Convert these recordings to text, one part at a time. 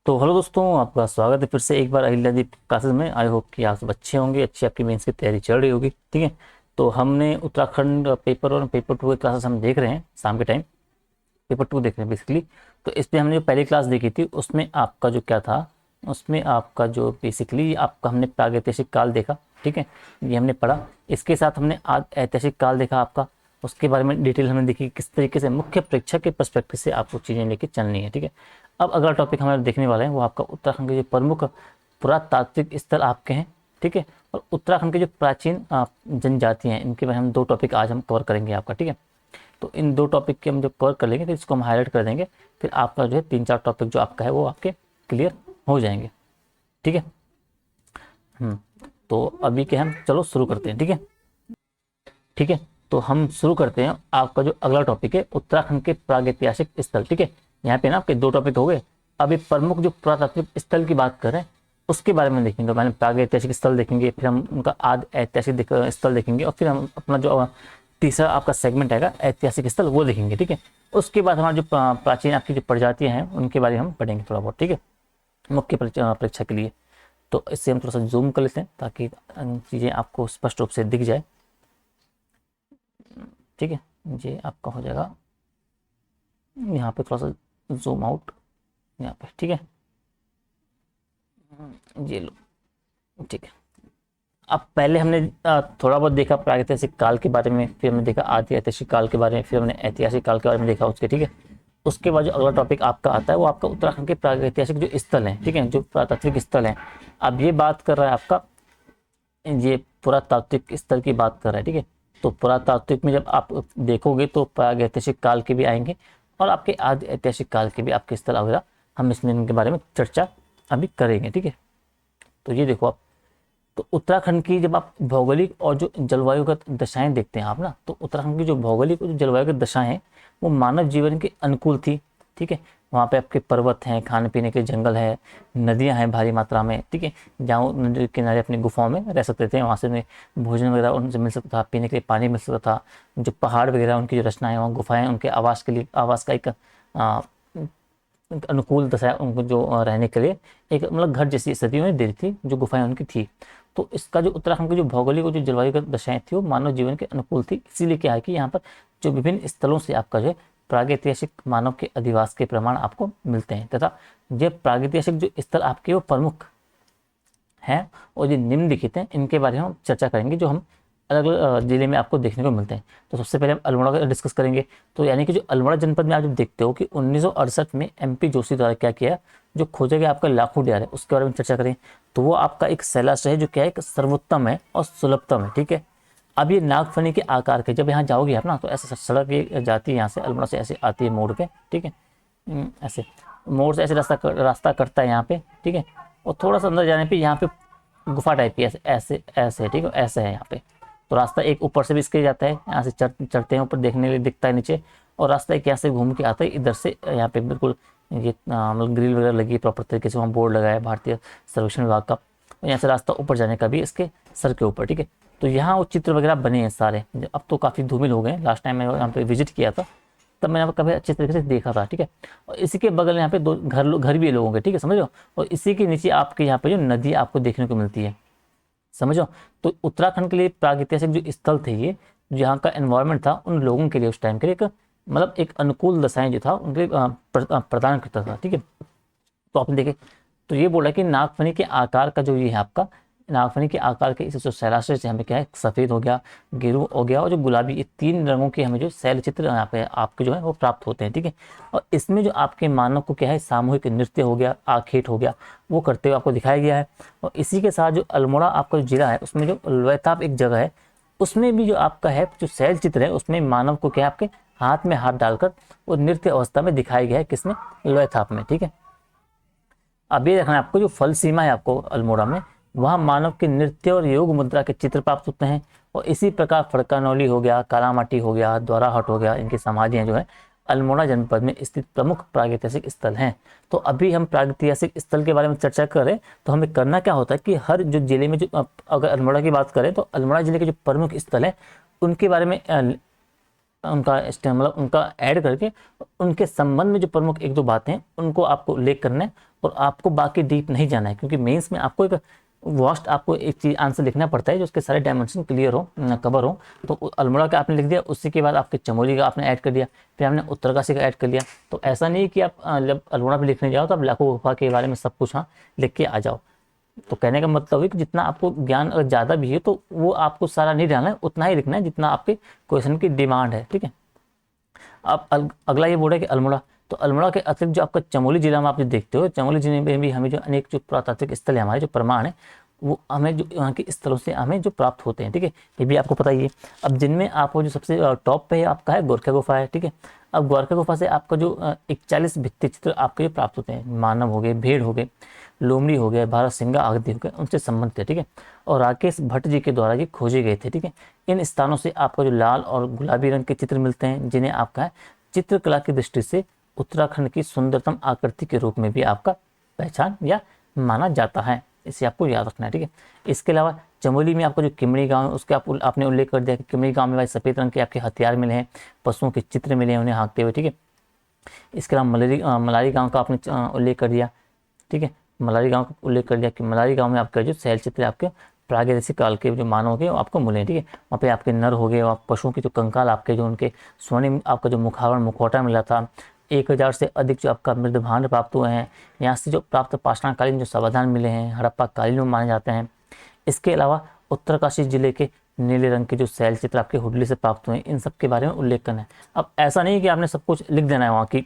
तो हेलो दोस्तों, आपका स्वागत है फिर से एक बार अहिल्यादीप क्लासेस में। आई होप कि आप सब अच्छे होंगे, अच्छी आपकी मेंस की तैयारी चल रही होगी। ठीक है, तो हमने उत्तराखंड पेपर और पेपर टू की क्लासेस हम देख रहे हैं शाम के टाइम। पेपर टू देख रहे हैं बेसिकली। तो इसमें हमने जो पहली क्लास देखी थी उसमें आपका जो क्या था, उसमें आपका जो बेसिकली आपका हमने प्रागैतिहासिक काल देखा। ठीक है, ये हमने पढ़ा। इसके साथ हमने आज ऐतिहासिक काल देखा आपका। उसके बारे में डिटेल हमने देखी किस तरीके से मुख्य परीक्षा के पर्सपेक्टिव से आपको चीज़ें लेके चलनी है। ठीक है, अब अगला टॉपिक हमारे देखने वाले हैं वो आपका उत्तराखंड के जो प्रमुख पुरातात्विक स्थल आपके हैं। ठीक है, और उत्तराखंड के जो प्राचीन जनजातियाँ हैं इनके बारे में हम दो टॉपिक आज हम कवर करेंगे आपका। ठीक है, तो इन दो टॉपिक के हम जब कवर कर लेंगे तो इसको हम हाईलाइट कर देंगे। फिर आपका जो है 3-4 टॉपिक जो आपका है वो आपके क्लियर हो जाएंगे। ठीक है। हम्म तो अभी के हम चलो शुरू करते हैं। ठीक है। ठीक है, तो हम शुरू करते हैं। आपका जो अगला टॉपिक है उत्तराखंड के प्रागैतिहासिक स्थल। ठीक है, यहाँ पे ना आपके दो टॉपिक हो गए। अभी प्रमुख जो पुरातात्विक स्थल की बात कर रहे हैं उसके बारे में देखेंगे। मैंने प्रागैतिहासिक स्थल देखेंगे, फिर हम उनका आदि ऐतिहासिक स्थल देखेंगे, और फिर हम अपना जो तीसरा आपका सेगमेंट आएगा ऐतिहासिक स्थल वो देखेंगे। ठीक है, उसके बाद हमारे जो प्राचीन आपकी जो प्रजातियां हैं उनके बारे में हम पढ़ेंगे थोड़ा बहुत। ठीक है, मुख्य परीक्षा के लिए। तो इससे हम थोड़ा सा जूम कर लेते हैं ताकि चीज़ें आपको स्पष्ट रूप से दिख जाए। ठीक है, ये आपका हो जाएगा यहाँ पे थोड़ा सा जूम आउट यहाँ पे। ठीक है, ये लो। ठीक है, अब पहले हमने थोड़ा बहुत देखा प्रागैतिहासिक काल के बारे में, फिर हमने देखा आदि ऐतिहासिक काल के बारे में, फिर हमने ऐतिहासिक काल के बारे में देखा उसके। ठीक है, उसके बाद जो अगला टॉपिक आपका आता है वो आपका उत्तराखंड के प्रागैतिहासिक जो स्थल हैं। ठीक है, जो पुरातात्विक स्थल हैं। अब ये बात कर रहा है आपका, ये पुरातात्विक स्थल की बात कर रहा है। ठीक है, तो पुरातात्विक में जब आप देखोगे तो प्रागैतिहासिक काल के भी आएंगे और आपके आदि ऐतिहासिक काल के भी आपके स्थल वगैरह हम इसमें इनके बारे में चर्चा अभी करेंगे। ठीक है, तो ये देखो आप, तो उत्तराखंड की जब आप भौगोलिक और जो जलवायुगत दशाएं देखते हैं आप ना, तो उत्तराखंड की जो भौगोलिक और जो जलवायुगत दशाएं हैं वो मानव जीवन के अनुकूल थी। ठीक है, वहाँ पे आपके पर्वत हैं, खाने पीने के जंगल है, नदियाँ हैं भारी मात्रा में। ठीक है, जहाँ नदी के किनारे अपनी गुफाओं में रह सकते थे, वहाँ से उन्हें भोजन वगैरह उनसे मिल सकता था, पीने के लिए पानी मिल सकता था। जो पहाड़ वगैरह उनकी जो रचना है, वहाँ गुफाएं उनके आवास के लिए, आवास का एक अनुकूल दशा उनको जो रहने के लिए एक मतलब घर जैसी स्थिति उन्हें दे रही थी, जो गुफाएं उनकी थी। तो इसका जो उत्तराखंड की जो भौगोलिक और जो जलवायु दशाएं थी वो मानव जीवन के अनुकूल थी। इसीलिए क्या है कि यहाँ पर जो विभिन्न स्थलों से आपका जो है प्रागैतिहासिक मानव के अधिवास के प्रमाण आपको मिलते हैं, तथा ये प्रागैतिहासिक जो स्थल आपके वो प्रमुख हैं और जो निम्नलिखित हैं इनके बारे में हम चर्चा करेंगे, जो हम अलग अलग जिले में आपको देखने को मिलते हैं। तो सबसे पहले हम अल्मोड़ा का डिस्कस करेंगे। तो यानी कि जो अल्मोड़ा जनपद में आप जब देखते हो कि 1968 में MP जोशी द्वारा क्या किया, जो खोजा गया आपका लाखों डियार है उसके बारे में चर्चा करें। तो वो आपका एक शैलाश्रय है जो क्या है, एक सर्वोत्तम है और सुलभतम है। ठीक है, अब ये नागफनी के आकार के, जब यहाँ जाओगे आप ना तो ऐसे सड़क ये जाती है यहाँ से अल्मोड़ा से, ऐसे आती है मोड़ पे। ठीक है, ऐसे मोड़ से ऐसे रास्ता कटता है यहाँ पे। ठीक है, और थोड़ा सा अंदर जाने पे यहाँ पे गुफा टाइप की ऐसे ऐसे ऐसे, ठीक है, ऐसे है यहाँ पे। तो रास्ता एक ऊपर से भी इसके जाता है, यहाँ से चढ़ते हैं ऊपर, देखने के लिए दिखता है नीचे। और रास्ता एक यहाँ से घूम के आता है इधर से, यहाँ पे बिल्कुल ये मतलब ग्रिल वगैरह लगी है प्रॉपर तरीके से, वहाँ बोर्ड लगा है भारतीय सर्वेक्षण विभाग का। और यहाँ से रास्ता ऊपर जाने का भी इसके सर के ऊपर। ठीक है, तो यहाँ वो चित्र वगैरह बने हैं सारे। अब तो काफ़ी धूमिल हो गए, लास्ट टाइम मैं यहाँ पे विजिट किया था तब मैंने कभी अच्छे तरीके से देखा था। ठीक है, और इसी के बगल में यहाँ पे दो घर भी है लोगों के। ठीक है, समझो। और इसी के नीचे आपके यहाँ पे जो नदी आपको देखने को मिलती है, समझो। तो उत्तराखंड के लिए प्रागैतिहासिक जो स्थल थे ये, जहाँ का एनवायरनमेंट था उन लोगों के लिए उस टाइम के लिए एक मतलब एक अनुकूल दशाएं जो था उनके लिए प्रदान करता था। ठीक है, तो आपने देखे, तो ये बोला कि नागफनी के आकार का जो ये है आपका, नागफनी के आकार के इस जो शैलाश्रय से हमें क्या है, सफ़ेद हो गया, गेरू हो गया और जो गुलाबी, ये 3 रंगों के हमें जो शैल चित्र यहाँ पे आपके जो है वो प्राप्त होते हैं। ठीक है, और इसमें जो आपके मानव को क्या है, सामूहिक नृत्य हो गया, आखेट हो गया, वो करते हुए आपको दिखाया गया है। और इसी के साथ जो अल्मोड़ा आपका जो जिला है उसमें जो लोयताप एक जगह है, उसमें भी जो आपका है जो शैल चित्र है उसमें मानव को क्या है आपके हाथ में हाथ डालकर वो नृत्य अवस्था में दिखाया गया है, किसमें, लोयताप में। ठीक है, अब ये देखना है आपको, जो फल सीमा है आपको अल्मोड़ा में, वहाँ मानव के नृत्य और योग मुद्रा के चित्र प्राप्त होते हैं। और इसी प्रकार फड़कानौली हो गया, कालामाटी हो गया, द्वाराहाट हो गया, इनकी समाधियाँ जो है अल्मोड़ा जनपद में स्थित प्रमुख प्रागैतिहासिक स्थल हैं। तो अभी हम प्रागैतिहासिक स्थल के बारे में चर्चा करें तो हमें करना क्या होता है कि हर जो जिले में जो अगर अल्मोड़ा की बात करें तो अल्मोड़ा जिले के जो प्रमुख स्थल हैं उनके बारे में उनका मतलब उनका ऐड करके उनके संबंध में जो प्रमुख एक दो बातें हैं उनको आपको उल्लेख करना है, और आपको बाकी डीप नहीं जाना है, क्योंकि मेंस में आपको एक वास्ट आपको एक चीज आंसर लिखना पड़ता है जो उसके सारे डायमेंशन क्लियर हो, कवर हो। तो अल्मोड़ा का आपने लिख दिया, उसी के बाद आपके चमोली का आपने ऐड कर दिया, फिर आपने उत्तरकाशी का ऐड कर लिया। तो ऐसा नहीं कि आप जब अल्मोड़ा पे लिखने जाओ तो आप लाखों गुफा के बारे में सब कुछ हाँ लिख के आ जाओ। तो कहने का मतलब है कि जितना आपको ज्ञान अगर ज़्यादा भी है तो वो आपको सारा नहीं डालना है, उतना ही लिखना है जितना आपके क्वेश्चन की डिमांड है, ठीक है। अब अगला ये बोल रहा है कि अल्मोड़ा, तो अल्मोड़ा के अतिरिक्त जो आपका चमोली जिला में आप जो देखते हो, चमोली जिले में भी हमें जो अनेक जो पुरातात्विक स्थल है, हमारे जो प्रमाण है वो हमें जो यहाँ के स्थलों से हमें जो प्राप्त होते हैं, ठीक है, ये भी आपको पता ही है। अब जिनमें आपको जो सबसे टॉप पे है आपका है गोरखा गुफा है, ठीक है। अब गोरखा गुफा से आपका जो 41 भित्ति चित्र आपके जो प्राप्त होते हैं, मानव हो गए, भेड़ हो गए, लोमड़ी हो गया, भारत सिंगा आदि हो गए, उनसे संबंधित है, ठीक है। और राकेश भट्ट जी के द्वारा ये खोजे गए थे, ठीक है। इन स्थानों से आपको जो लाल और गुलाबी रंग के चित्र मिलते हैं, जिन्हें आपका है चित्रकला की दृष्टि से उत्तराखंड की सुंदरतम आकृति के रूप में भी आपका पहचान या माना जाता है, इसे आपको याद रखना है, ठीक है। इसके अलावा चमोली में आपका जो किमड़ी गांव है उसके आपने उल्लेख कर दिया कि किमड़ी गांव में भाई सफ़ेद रंग के आपके हथियार मिले हैं, पशुओं के चित्र मिले हैं उन्हें हाँकते हुए, ठीक है। इसके अलावा मलारी गांव का आपने उल्लेख कर दिया, ठीक है। मलारी गांव का उल्लेख कर दिया कि मलारी गांव में आपका जो शैल चित्र आपके प्रागैतिहासिक काल के जो मानव के आपको मिले, ठीक है। वहाँ पे आपके नर हो गए, और पशुओं के जो कंकाल आपके जो उनके स्वर्णिम आपका जो मुखावरण मुखौटा मिला था, 1000 से अधिक जो आपका मृद भांड प्राप्त हुए हैं। यहाँ से जो प्राप्त पाषाणकालीन जो समाधान मिले हैं हड़प्पा कालीन में माने जाते हैं। इसके अलावा उत्तरकाशी जिले के नीले रंग के जो शैल चित्र आपके हुडली से प्राप्त हुए हैं, इन सब के बारे में उल्लेख करना है। अब ऐसा नहीं कि आपने सब कुछ लिख देना है वहाँ की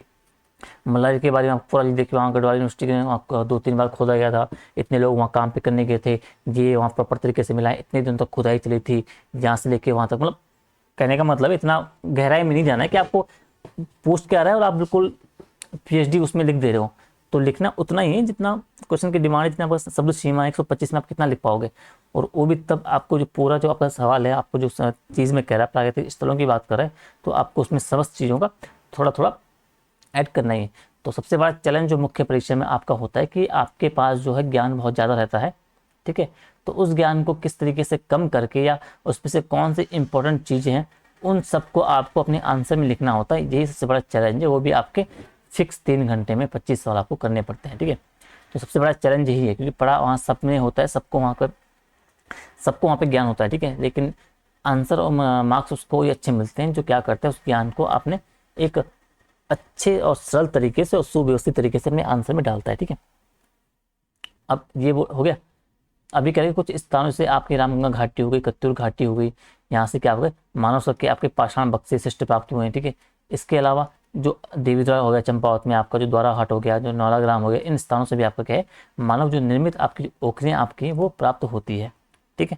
मलारी के बारे में, आप पूरा देखिए वहाँ गढ़वाल यूनिवर्सिटी के वहाँ 2-3 बार खोदा गया था, इतने लोग वहाँ काम पे करने गए थे, ये वहाँ प्रॉपर तरीके से मिला है, इतने दिन तक खुदाई चली थी जहाँ से लेके वहाँ तक। मतलब कहने का मतलब इतना गहराई में नहीं जाना है कि आपको पोस्ट क्या रहा है और आप बिल्कुल PhD उसमें लिख दे रहे हो। तो लिखना उतना ही है जितना क्वेश्चन की डिमांड है, जितना आपका शब्द सीमा 125 में आप कितना लिख पाओगे, और वो भी तब आपको जो पूरा जो आपका सवाल है, आपको जो चीज़ में कह रहा है प्राकृतिक स्थलों की बात कर रहा है, तो आपको उसमें समस्त चीज़ों का थोड़ा थोड़ा ऐड करना ही है। तो सबसे बड़ा चैलेंज जो मुख्य परीक्षा में आपका होता है कि आपके पास जो है ज्ञान बहुत ज़्यादा रहता है, ठीक है। तो उस ज्ञान को किस तरीके से कम करके या उसमें से कौन सी इंपॉर्टेंट चीज़ें हैं उन सबको आपको अपने आंसर में लिखना होता है। यही सबसे बड़ा चैलेंज है, वो भी आपके फिक्स 3 घंटे में 25 सवाल आपको करने पड़ते हैं, ठीक है। तो सबसे बड़ा चैलेंज यही है, क्योंकि पढ़ा वहाँ सब में होता है, सबको वहाँ पे ज्ञान होता है, ठीक है। लेकिन आंसर और मार्क्स उसको ही अच्छे मिलते हैं जो क्या करते हैं उस ज्ञान को आपने एक अच्छे और सरल तरीके से और सुव्यवस्थित तरीके से अपने आंसर में डालता है, ठीक है। अब ये वो हो गया। अभी कह रहे कुछ स्थानों से आपकी रामगंगा घाटी हो गई, कत्यूर घाटी हो गई, यहाँ से क्या हो गए मानव शक के आपके पाषाण बक्से शिष्ट प्राप्त हुए हैं, ठीक है। इसके अलावा जो देवीद्वार हो गया चंपावत में, आपका जो द्वारा हाट हो गया, जो नौलाग्राम हो गया, इन स्थानों से भी आपका क्या है मानव जो निर्मित आपकी जो ओखरियाँ आपकी वो प्राप्त होती है, ठीक है।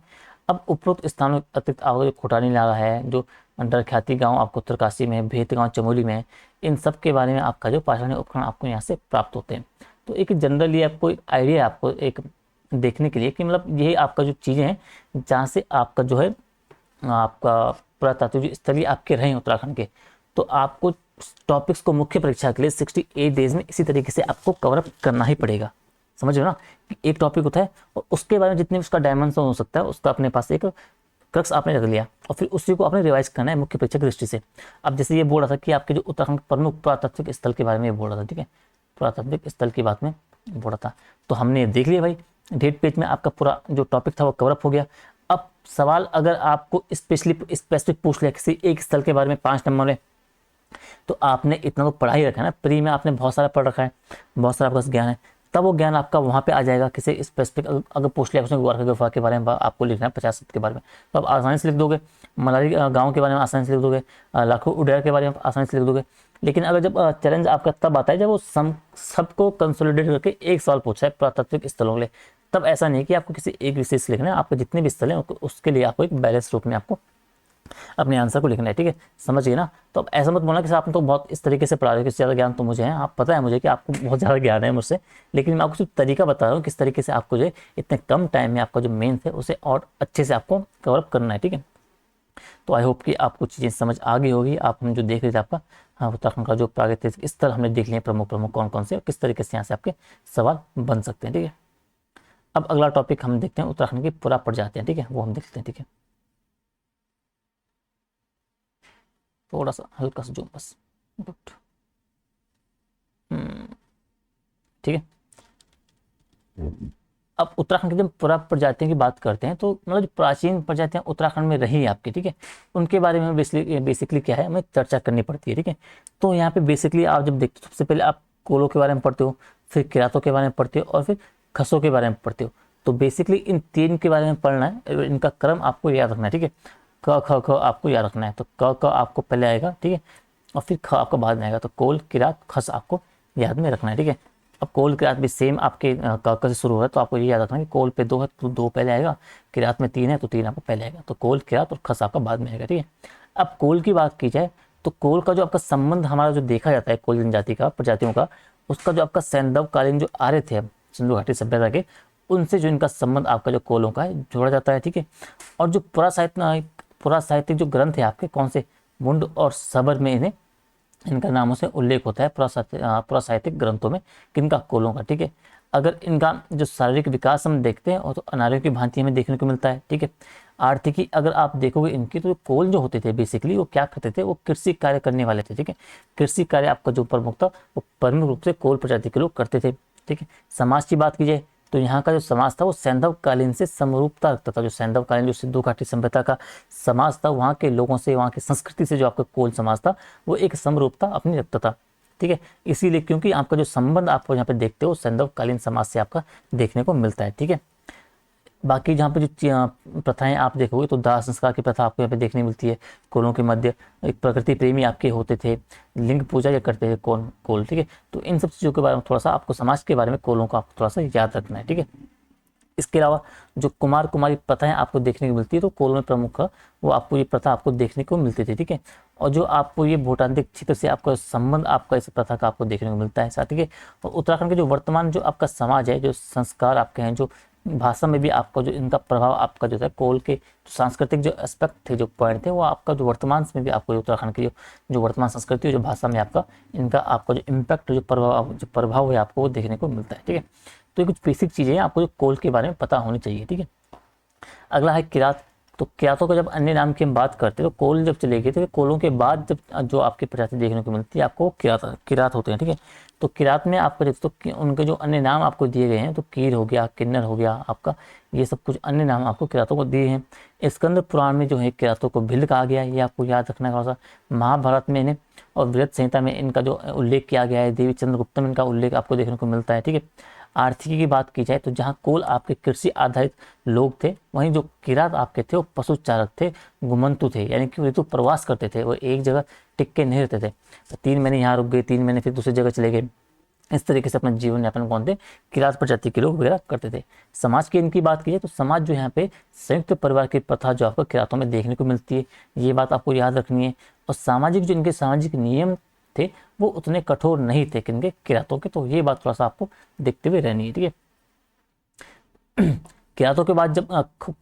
अब उपरोक्त स्थानों अतिरिक्त आपका जो खोटानी नाला है, जो अंडर ख्याति गाँव आपको उत्तरकाशी में है, भेत गाँव चमोली में है, इन सब के बारे में आपका जो पाषाणी उपकरण आपको यहाँ से प्राप्त होते हैं। तो एक जनरली आपको एक आइडिया आपको एक देखने के लिए कि मतलब यही आपका जो चीज़ें हैं जहाँ से आपका जो है आपका पुरातात्विक स्थलीय आपके रहे उत्तराखंड के, तो आपको टॉपिक्स को मुख्य परीक्षा के लिए 68 डेज में इसी तरीके से आपको कवर अप करना ही पड़ेगा। समझ रहे हो ना कि एक टॉपिक होता है और उसके बारे में जितने उसका डायमेंशन हो सकता है उसका अपने पास एक क्रक्स आपने रख लिया और फिर उसी को आपने रिवाइज करना है मुख्य परीक्षा की दृष्टि से। अब जैसे ये बोल रहा था कि आपके जो उत्तराखंड प्रमुख पुरातात्विक स्थल के बारे में बोल रहा था, ठीक है, पुरातात्विक स्थल की बात में बोल रहा था, तो हमने देख लिया भाई डेट पेज में आपका पूरा जो टॉपिक था वो कवरअप हो गया। अब सवाल अगर आपको स्पेसिफिक पूछ लिया किसी एक स्थल के बारे में 5 नंबर में, तो आपने इतना तो पढ़ा ही रखा है ना, प्री में आपने बहुत सारा पढ़ रखा है, बहुत सारा आपके पास ज्ञान है, तब वो ज्ञान आपका वहाँ पे आ जाएगा। किसी स्पेसिफिक अगर पूछ लिया उसने गोरखा गुफा के बारे में आपको लिखना है 50 के बारे में, तो आप आसानी से लिख दोगे, मलारी गांव के बारे में आसानी से लिख दोगे, लाखों उडेर के बारे में आसानी से लिख दोगे। लेकिन अगर जब चैलेंज आपका तब आता है जब वो सबको कंसोलिडेट करके एक सवाल पूछा है पुरातात्विक स्थलों के लिए, तब ऐसा नहीं कि आपको किसी एक विशेष लिखना है, आपके जितने भी स्थल हैं उसके लिए आपको एक बैलेंस रूप में आपको अपने आंसर को लिखना है, ठीक है, समझिए ना। तो अब ऐसा मत बोलना कि आपने तो बहुत इस तरीके से पढ़ा रहे हो, ज़्यादा ज्ञान तो मुझे है, आप पता है मुझे कि आपको बहुत ज़्यादा ज्ञान है मुझसे, लेकिन मैं आपको सिर्फ तरीका बता रहा हूँ किस तरीके से आपको जो है इतने कम टाइम में आपका जो मेंस है उसे और अच्छे से आपको कवरअप करना है, ठीक है। तो आई होप कि आपको चीज़ें समझ आ गई होगी। आप हम जो देख रहे थे आपका हाँ उत्तराखंड का जो प्रागैतिहासिक स्थल हमने देख लिए प्रमुख प्रमुख कौन कौन से और किस तरीके से यहाँ से आपके सवाल बन सकते हैं, ठीक है। अब अगला टॉपिक हम देखते हैं उत्तराखंड की पुरा प्रजातियाँ, ठीक है, वो हम देखते हैं, ठीक है। थोड़ा सा हल्का सा जूम बस, गुड। ठीक है। अब उत्तराखंड की जब पूरा प्रजातियों की बात करते हैं तो मतलब जो प्राचीन प्रजातियां उत्तराखंड में रही आपकी, ठीक है, उनके बारे में बेसिकली क्या है हमें चर्चा करनी पड़ती है। ठीक है, तो यहाँ पे बेसिकली आप जब देखते हो सबसे पहले आप कोलों के बारे में पढ़ते हो, फिर किरातों के बारे में पढ़ते हो और फिर खसों के बारे में पढ़ते हो। तो बेसिकली इन तीन के बारे में पढ़ना है, इनका क्रम आपको याद रखना है। ठीक है, क ख ख आपको याद रखना है, तो क आपको पहले आएगा, ठीक है, और फिर ख आपका बाद में आएगा। तो कोल किरात खस आपको याद में रखना है। ठीक है, अब कोल किरात भी सेम आपके क से शुरू हो रहा है, तो आपको ये याद रखना है कि कोल पे 2 है तो 2 पहले आएगा, किरात में 3 है तो 3 आपको पहले आएगा। तो कोल किरात और खस आपका बाद में आएगा। ठीक है, अब कोल की बात की जाए तो कोल का जो आपका संबंध हमारा जो देखा जाता है कोल जनजाति का, प्रजातियों का, उसका जो आपका सैंधवकालीन जो आर्य थे सिंधु घाटी सभ्यता के, उनसे जो इनका संबंध आपका जो कोलों का है जोड़ा जाता है। ठीक है, और जो पुरा साहित्यिक जो ग्रंथ है आपके कौन से, मुंड और सबर में इन्हें इनका नामों से उल्लेख होता है पुरासाहित्यिक ग्रंथों में, किनका, कोलों का। ठीक है, अगर इनका जो शारीरिक विकास हम देखते हैं और तो अनार्यों की भांति हमें देखने को मिलता है। ठीक है, आर्थिकी अगर आप देखोगे इनकी तो कोल जो होते थे बेसिकली वो क्या करते थे, वो कृषि कार्य करने वाले थे। ठीक है, कृषि कार्य आपका जो प्रमुख था वो प्रमुख रूप से कोल प्रजाति के लोग करते थे। ठीक है, समाज की बात की जाए तो यहाँ का जो समाज था वो सैंधवकालीन से समरूपता रखता था। जो सैंधवकालीन जो सिंधु घाटी सभ्यता का समाज था, वहाँ के लोगों से, वहाँ की संस्कृति से जो आपका कोल समाज था वो एक समरूपता अपनी रखता था। ठीक है, इसीलिए क्योंकि आपका जो संबंध आपको यहाँ पे देखते हो सैंधवकालीन समाज से आपका देखने को मिलता है। ठीक है, बाकी जहाँ पे जो प्रथाएं आप देखोगे तो दाह संस्कार की प्रथा आपको यहाँ पे देखने मिलती है कोलों के मध्य। एक प्रकृति प्रेमी आपके होते थे, लिंग पूजा ये करते थे कोल। ठीक है, तो इन सब चीज़ों के बारे में थोड़ा सा आपको समाज के बारे में कोलों को आपको थोड़ा सा याद रखना है। ठीक है, इसके अलावा जो कुमार कुमारी प्रथाएं आपको देखने को मिलती है तो कोल में प्रमुख वो आपको ये प्रथा आपको देखने को मिलती थी। ठीक है, और जो आपको ये भूटांतिक क्षेत्र से आपका संबंध आपका इस प्रथा का आपको देखने को मिलता है साथ। ठीक है, और उत्तराखंड के जो वर्तमान जो आपका समाज है, जो संस्कार आपके हैं, जो भाषा में भी आपका जो इनका प्रभाव आपका जो था कोल के जो सांस्कृतिक जो एस्पेक्ट थे, जो पॉइंट थे, वो आपका जो वर्तमान में भी आपको उत्तराखंड की जो वर्तमान संस्कृति जो भाषा में आपका इनका आपका जो इम्पैक्ट जो प्रभाव है आपको वो देखने को मिलता है। ठीक है, तो ये कुछ बेसिक चीज़ें हैं आपको जो कोल के बारे में पता होनी चाहिए। ठीक है, अगला है किरात। तो किरातों का जब अन्य नाम की हम बात करते हैं तो कोल जब चले गए थे, कोलों के बाद जब जो आपकी प्रजाति देखने को मिलती है आपको किरात होते हैं। ठीक है, तो किरात में आपको देखते तो उनके जो अन्य नाम आपको दिए गए हैं, तो कीर हो गया, किन्नर हो गया आपका, ये सब कुछ अन्य नाम आपको किरातों को दिए हैं। स्कंद पुराण में जो है किरातों को भिल्ल कहा गया है, ये आपको याद रखना है थोड़ा सा। महाभारत में इन्हें और वृहत संहिता में इनका जो उल्लेख किया गया है, देवी चंद्रगुप्त में इनका उल्लेख आपको देखने को मिलता है। ठीक है, आर्थिकी की बात की जाए तो जहाँ कोल आपके कृषि आधारित लोग थे, वहीं जो किरात आपके थे वो पशु चारक थे, घुमंतु थे, यानी कि ऋतु प्रवास करते थे, वो एक जगह टिक के नहीं रहते थे। तो 3 महीने यहाँ रुक गए, 3 महीने फिर दूसरी जगह चले गए, इस तरीके से अपना जीवन यापन कौन थे, किरात प्रजाति के लोग वगैरह करते थे। समाज की इनकी बात की जाए तो समाज जो यहाँ पे संयुक्त परिवार की प्रथा जो आपको किरातों में देखने को मिलती है, ये बात आपको याद रखनी है। और सामाजिक जो इनके सामाजिक नियम थे वो उतने कठोर नहीं थे किनके, किरातों के, तो ये बात थोड़ा सा आपको देखते हुए रहनी है। ठीक है, किरातों के बाद जब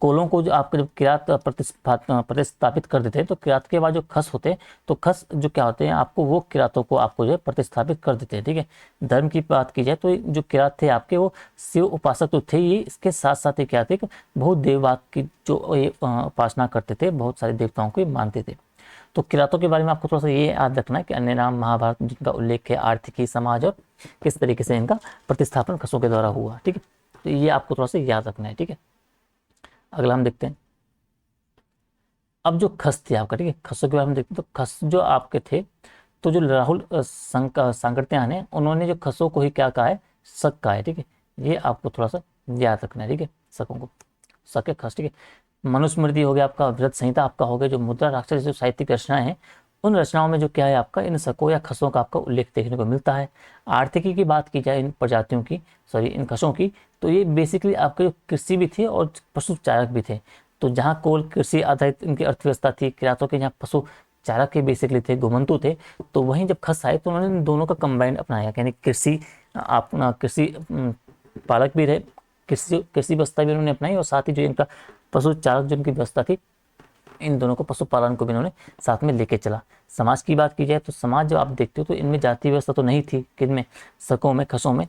कोलों को जो आपके जब किरात प्रतिस्थापित कर देते हैं तो किरात के बाद जो खस होते हैं तो खस जो क्या होते हैं आपको वो किरातों को आपको जो है प्रतिस्थापित कर देते हैं। ठीक है, धर्म की बात की जाए तो जो किरात थे आपके वो शिव उपासक तो थे ही, इसके साथ साथ ही क्या थे, बहुत देववाद की जो उपासना करते थे, बहुत सारे देवताओं को मानते थे। तो किरातों के बारे में आपको थोड़ा सा ये याद रखना है कि अन्य नाम महाभारत जिनका उल्लेख है, आर्थिकी, समाज और किस तरीके से इनका प्रतिस्थापन खसों के द्वारा हुआ। ठीक है, तो ये आपको थोड़ा सा याद रखना है। ठीक है, अगला हम देखते हैं अब जो खस थे आपका। ठीक है, खसों के बारे में देखते हैं तो खस जो आपके थे, तो जो राहुल सांकृत्यायन है उन्होंने जो खसों को ही क्या कहा है, शक कहा है। ठीक है, ये आपको थोड़ा सा याद रखना है। ठीक है, शकों को, शक है खस। ठीक है, मनुस्मृति हो गया आपका, वृहत संहिता आपका हो गया, जो मुद्रा राक्षस जो साहित्यिक रचनाएं हैं उन रचनाओं में जो क्या है आपका इन शकों या खसों का आपका उल्लेख देखने को मिलता है। आर्थिकी की बात की जाए इन प्रजातियों की, इन खसों की, तो ये बेसिकली आपके जो कृषि भी थे और पशु चारक भी थे। तो जहाँ कोल कृषि आधारित इनकी अर्थव्यवस्था थी, किरातों के जहाँ पशु चारक के बेसिकली थे, घुमंतु थे, तो वहीं जब खस आए तो उन्होंने दोनों का कंबाइंड अपनाया, यानी कृषि अपना कृषि पालक भी रहे, कृषि व्यवस्था भी उन्होंने अपनाई और साथ ही जो इनका पशु चारक जो इनकी व्यवस्था थी, इन दोनों को पशुपालन को भी इन्होंने साथ में लेके चला। समाज की बात की जाए तो समाज जब आप देखते हो तो इनमें जाति व्यवस्था तो नहीं थी, किनमें, शकों में, खसों में।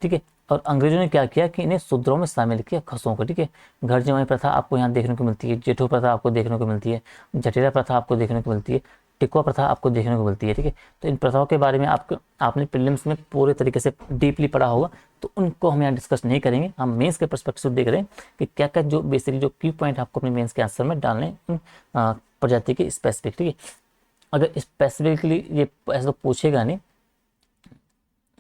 ठीक है, और अंग्रेजों ने क्या किया कि इन्हें शूद्रों में शामिल किया, खसों को। ठीक है, घर जमाई प्रथा आपको यहाँ देखने को मिलती है, जेठो प्रथा आपको देखने को मिलती है, जठेरा प्रथा आपको देखने को मिलती है, टिकवा प्रथा आपको देखने को मिलती है। ठीक है, तो इन प्रथाओं के बारे में आपने प्रीलिम्स में पूरे तरीके से डीपली पढ़ा होगा, तो उनको हम यहाँ डिस्कस नहीं करेंगे। हम मेंस के पर्सपेक्टिव देख रहे हैं कि क्या क्या जो बेसिकली जो की पॉइंट आपको अपने मेंस के आंसर में डालने उन प्रजाति के स्पेसिफिक। ठीक है, अगर स्पेसिफिकली ये ऐसा तो पूछेगा नहीं,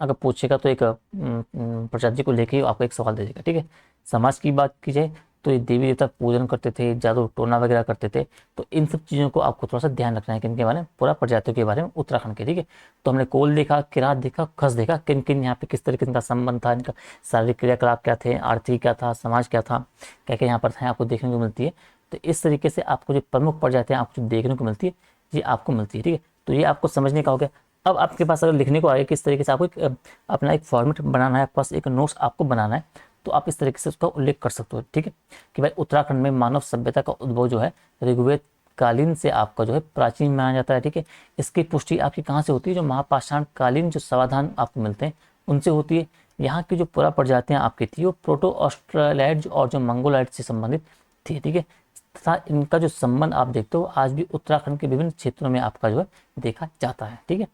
अगर पूछेगा तो एक प्रजाति को लेके आपको एक सवाल दे देगा। ठीक है, समाज की बात की जाए तो ये देवी देवता पूजन करते थे, जादू टोना वगैरह करते थे, तो इन सब चीज़ों को आपको थोड़ा सा ध्यान रखना है। किन के बारे में? पूरा प्रजातियों के बारे में उत्तराखंड के। ठीक है, तो हमने कोल देखा, किरात देखा, खस देखा, किन किन यहाँ पे किस तरीके का संबंध था, इनका शारीरिक क्रियाकलाप क्या थे, आर्थिक क्या था, समाज क्या था, क्या क्या यहाँ पर था आपको देखने को मिलती है। तो इस तरीके से आपको जो प्रमुख प्रजातियाँ आपको जो देखने को मिलती है ये आपको मिलती है। ठीक है, तो ये आपको समझने का हो गया। अब आपके पास अगर लिखने को आए किस तरीके से आपको अपना एक फॉर्मेट बनाना है, आपके पास एक नोट्स आपको बनाना है, तो आप इस तरीके से उसका उल्लेख कर सकते हो। ठीक है, कि भाई उत्तराखंड में मानव सभ्यता का उद्भव जो है ऋग्वेद कालीन से आपका जो है प्राचीन माना जाता है। ठीक है, इसकी पुष्टि आपकी कहाँ से होती है? जो महापाषाण कालीन जो समाधान आपको मिलते हैं उनसे होती है। यहाँ की जो पूरा प्रजातियाँ आपकी थी वो प्रोटो ऑस्ट्रेलाइड और जो मंगोलाइड से संबंधित थी। ठीक है, तथा इनका जो संबंध आप देखते हो आज भी उत्तराखंड के विभिन्न क्षेत्रों में आपका जो है देखा जाता है। ठीक है,